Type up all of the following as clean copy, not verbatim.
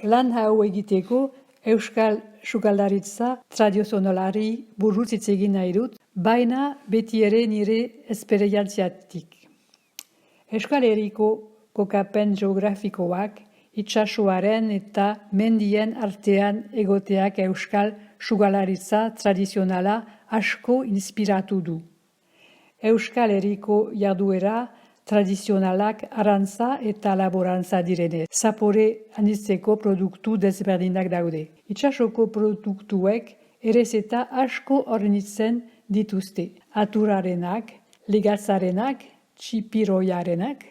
lan hau egiteko euskal sukaldaritza tradizionalari buruz hitz egin nahi dut, baina beti ere nire esperientziatik. Euskal Herriko kokapen geografikoak itsasoaren eta mendien artean egoteak euskal sukalaritza tradizionala asko inspiratu du. Euskal Herriko jarduera tradizionalak arrantza eta laborantza direnez. Zapore anitzeko produktu desberdinak daude. Itsasoko produktuek errezeta asko hornitzen dituzte. Aturarenak, legatzarenak, txipiroiarenak,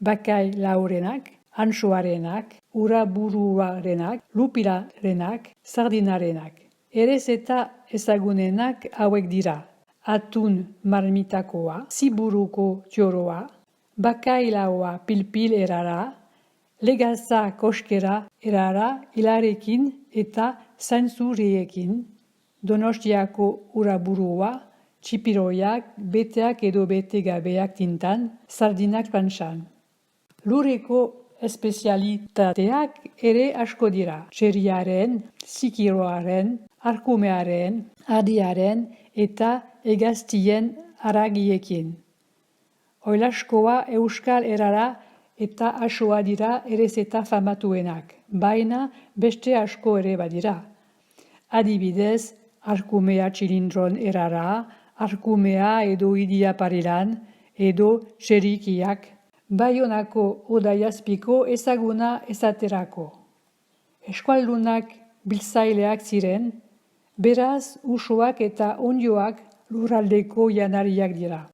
bakailaurenak, antxoarenak, uraburuarenak, lupilarenak, sardinarenak. Errezeta ezagunenak hauek dira. Atun marmitakoa, ziburuko txoroa, bakailaoa pilpil erara, legatza koskera erara hilarekin eta zainzuriekin, Donostiako uraburua, txipiroiak, beteak edo bete gabeak tintan, sardinak pantxan. Lurreko espezialitateak ere asko dira. Txeriaren, zikiroaren, arkumearen, adiaren eta hegaztien haragiekin. Oilaskoa euskal erara eta asoa dira errezeta famatuenak, baina beste asko ere badira. Adibidez, arkumea txilindron erara, arkumea edo idia parilan, edo txerikiak, Baionako Odaiazpiko ezaguna esaterako. Eskualdunak biltzaileak ziren, beraz usoak eta ondioak lurraldeko janariak dira.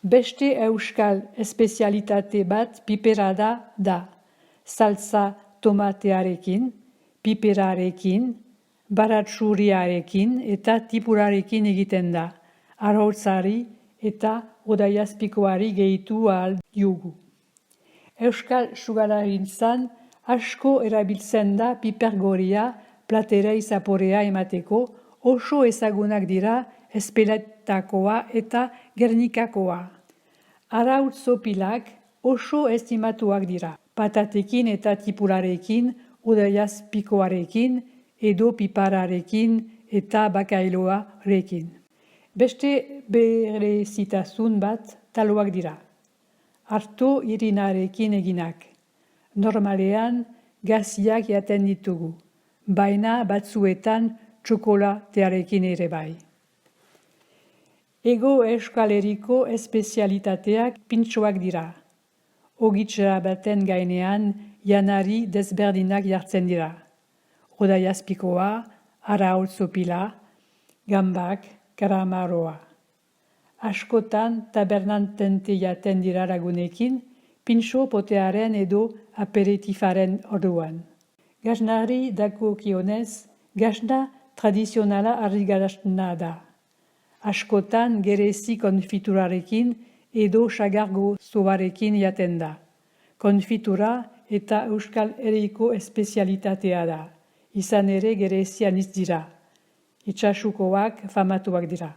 Beste euskal espezialitate bat piperada da. Saltza tomatearekin, piperarekin, baratsuriarekin eta tipurarekin egiten da. Arrautzari eta Odaiazpikoari gehitu ahal diogu. Euskal sukalarintzan asko erabiltzen da piper goria platerei zaporea emateko, oso ezagunak dira espeletakoa eta gernikakoa. Arautzopilak oso estimatuak dira, patatekin eta tipurarekin, Odaiazpikoarekin edo pipararekin eta bakailoarekin. Beste berezitasun bat taloak dira. Arto irinarekin eginak. Normalean gaziak jaten ditugu, baina batzuetan txokolatearekin ere bai. Ego Euskal Herriko espezialitateak pintxoak dira. Ogitxa baten gainean janari desberdinak jartzen dira. Odaiazpikoa, arautzopila, gambak, karamaroa. Askotan tabernan tente jaten dira lagunekin, pintxo potearen edo aperitifaren orduan. Gaznari dagokionez, gazna tradizionala argigarasna da. Askotan gerezi konfiturarekin edo sagargo zobarekin jaten da. Konfitura eta Euskal Herriko espezialitatea da. Izan ere gerezian iz dira. Itsasukoak famatuak dira.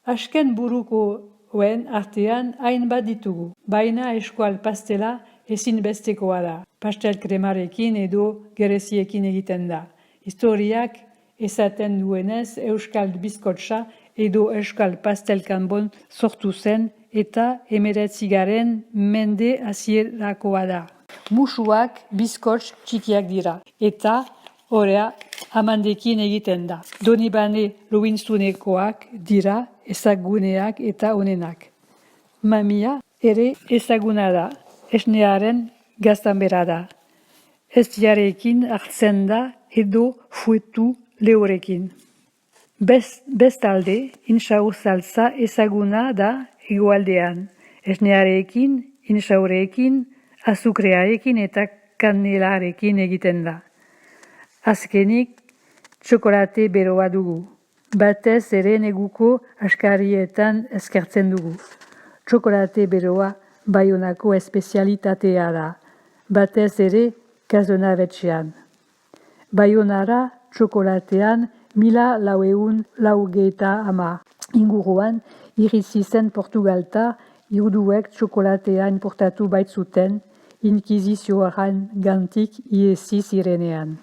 Azken burukoen artean hainbat ditugu, baina eskual pastela ezinbestekoa da. Pastel kremarekin edo gereziekin egiten da. Historiak esaten duenez euskal bizkotxa edo euskal pastelkanbon sortu zen eta 19. mende hasierakoa da. Musuak bizkotx txikiak dira eta orea amandekin egiten da. Donibane Lowinzunekoak dira ezaguneak eta onenak. Mamia ere ezaguna da, esnearen gaztanbera da. Eztiarekin hartzen da edo fuetu lehorekin. Bestalde, intxaur saltza ezaguna da hegoaldean. Esnearekin, intxaurekin, azukrearekin eta kanelarekin egiten da. Azkenik, txokolate beroa dugu. Batez ere neguko askarietan eskertzen dugu. Txokolate beroa Baionako espezialitatea da. Batez ere Kazonabetxean. Baionara txokolatean 1990 inguruan iritsi zen Portugalta juduek txokolatea inportatu baitzuten inkizizioaren gantik iesi zirenean.